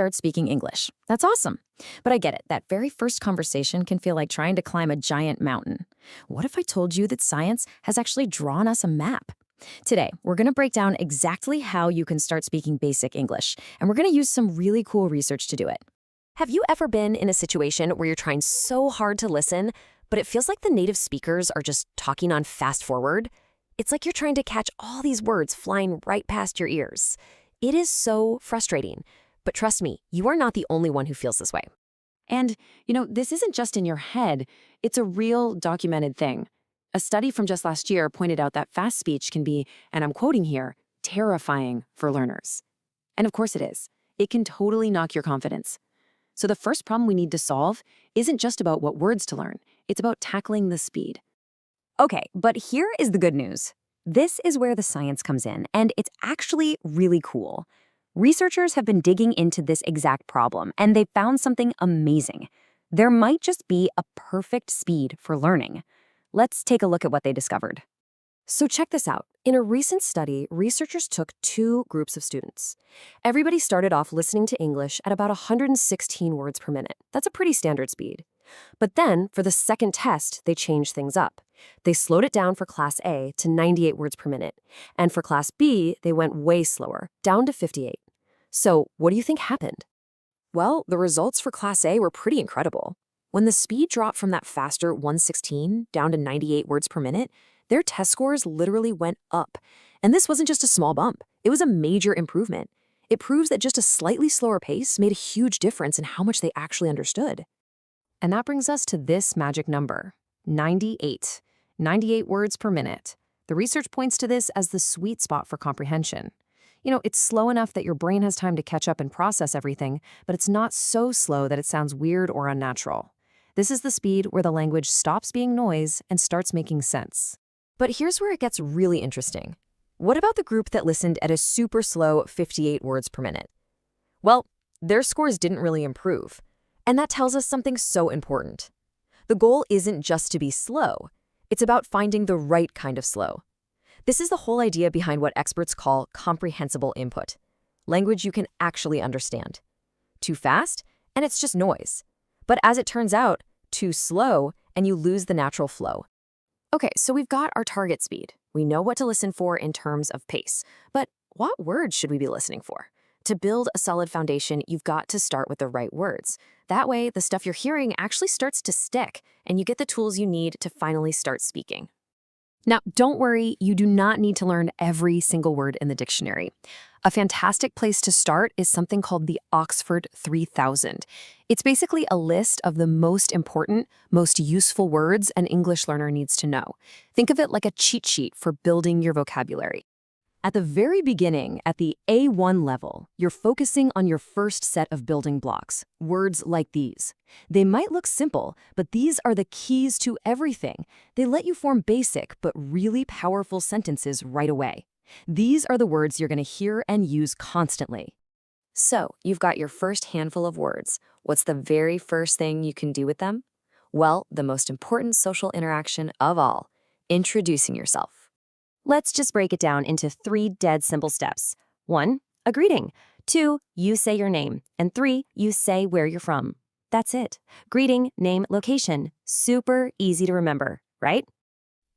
start speaking English. That's awesome. But I get it. That very first conversation can feel like trying to climb a giant mountain. What if I told you that science has actually drawn us a map? Today, we're going to break down exactly how you can start speaking basic English, and we're going to use some really cool research to do it. Have you ever been in a situation where you're trying so hard to listen, but it feels like the native speakers are just talking on fast forward? It's like you're trying to catch all these words flying right past your ears. It is so frustrating. But trust me, you are not the only one who feels this way. And, this isn't just in your head. It's a real documented thing. A study from just last year pointed out that fast speech can be, and I'm quoting here, terrifying for learners. And of course it is. It can totally knock your confidence. So the first problem we need to solve isn't just about what words to learn. It's about tackling the speed. Okay, but here is the good news. This is where the science comes in, and it's actually really cool. Researchers have been digging into this exact problem, and they found something amazing. There might just be a perfect speed for learning. Let's take a look at what they discovered. So check this out. In a recent study, researchers took two groups of students. Everybody started off listening to English at about 116 words per minute. That's a pretty standard speed. But then, for the second test, they changed things up. They slowed it down for Class A to 98 words per minute. And for Class B, they went way slower, down to 58. So, what do you think happened? Well, the results for Class A were pretty incredible. When the speed dropped from that faster 116 down to 98 words per minute, their test scores literally went up. And this wasn't just a small bump. It was a major improvement. It proves that just a slightly slower pace made a huge difference in how much they actually understood. And that brings us to this magic number, 98. 98 words per minute. The research points to this as the sweet spot for comprehension. It's slow enough that your brain has time to catch up and process everything, but it's not so slow that it sounds weird or unnatural. This is the speed where the language stops being noise and starts making sense. But here's where it gets really interesting. What about the group that listened at a super slow 58 words per minute? Well, their scores didn't really improve. And that tells us something so important. The goal isn't just to be slow. It's about finding the right kind of slow. This is the whole idea behind what experts call comprehensible input. Language you can actually understand. Too fast, and it's just noise. But as it turns out, too slow, and you lose the natural flow. Okay, so we've got our target speed. We know what to listen for in terms of pace. But what words should we be listening for? To build a solid foundation, you've got to start with the right words. That way, the stuff you're hearing actually starts to stick, and you get the tools you need to finally start speaking. Now, don't worry, you do not need to learn every single word in the dictionary. A fantastic place to start is something called the Oxford 3000. It's basically a list of the most important, most useful words an English learner needs to know. Think of it like a cheat sheet for building your vocabulary. At the very beginning, at the A1 level, you're focusing on your first set of building blocks, words like these. They might look simple, but these are the keys to everything. They let you form basic but really powerful sentences right away. These are the words you're going to hear and use constantly. So, you've got your first handful of words. What's the very first thing you can do with them? Well, the most important social interaction of all, introducing yourself. Let's just break it down into 3 dead simple steps. 1, a greeting. 2, you say your name. And 3, you say where you're from. That's it. Greeting, name, location. Super easy to remember, right?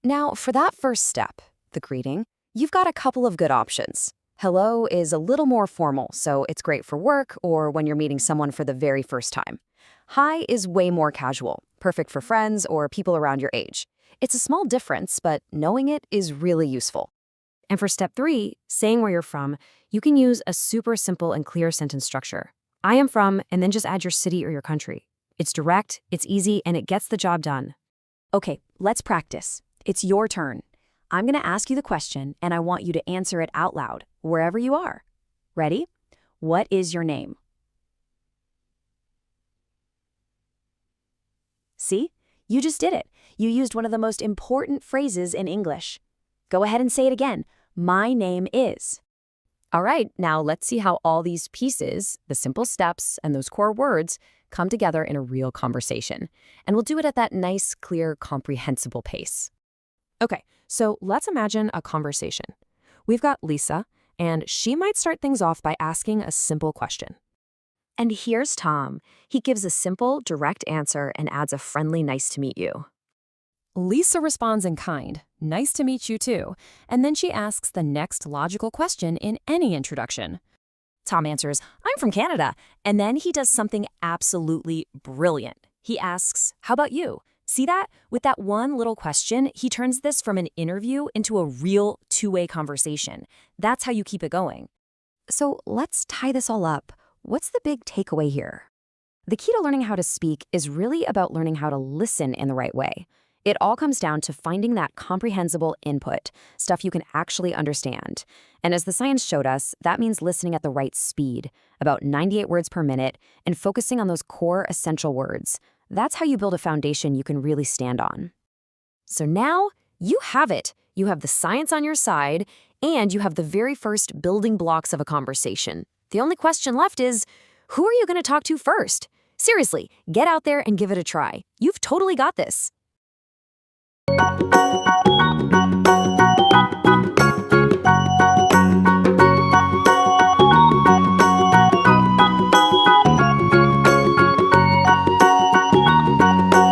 Now, for that first step, the greeting, you've got a couple of good options. Hello is a little more formal, so it's great for work or when you're meeting someone for the very first time. Hi is way more casual, perfect for friends or people around your age. It's a small difference, but knowing it is really useful. And for step 3, saying where you're from, you can use a super simple and clear sentence structure. I am from, and then just add your city or your country. It's direct, it's easy, and it gets the job done. Okay, let's practice. It's your turn. I'm going to ask you the question, and I want you to answer it out loud, wherever you are. Ready? What is your name? See? You just did it. You used one of the most important phrases in English. Go ahead and say it again. My name is. All right, now let's see how all these pieces, the simple steps and those core words, come together in a real conversation. And we'll do it at that nice, clear, comprehensible pace. Okay, so let's imagine a conversation. We've got Lisa, and she might start things off by asking a simple question. And here's Tom. He gives a simple, direct answer and adds a friendly nice to meet you. Lisa responds in kind, nice to meet you too, and then she asks the next logical question in any introduction. Tom answers, I'm from Canada. And then he does something absolutely brilliant. He asks, how about you? See that? With that one little question, he turns this from an interview into a real two-way conversation. That's how you keep it going. So let's tie this all up. What's the big takeaway here? The key to learning how to speak is really about learning how to listen in the right way. It all comes down to finding that comprehensible input, stuff you can actually understand. And as the science showed us, that means listening at the right speed, about 98 words per minute, and focusing on those core essential words. That's how you build a foundation you can really stand on. So now, you have it. You have the science on your side, and you have the very first building blocks of a conversation. The only question left is, who are you going to talk to first? Seriously, get out there and give it a try. You've totally got this.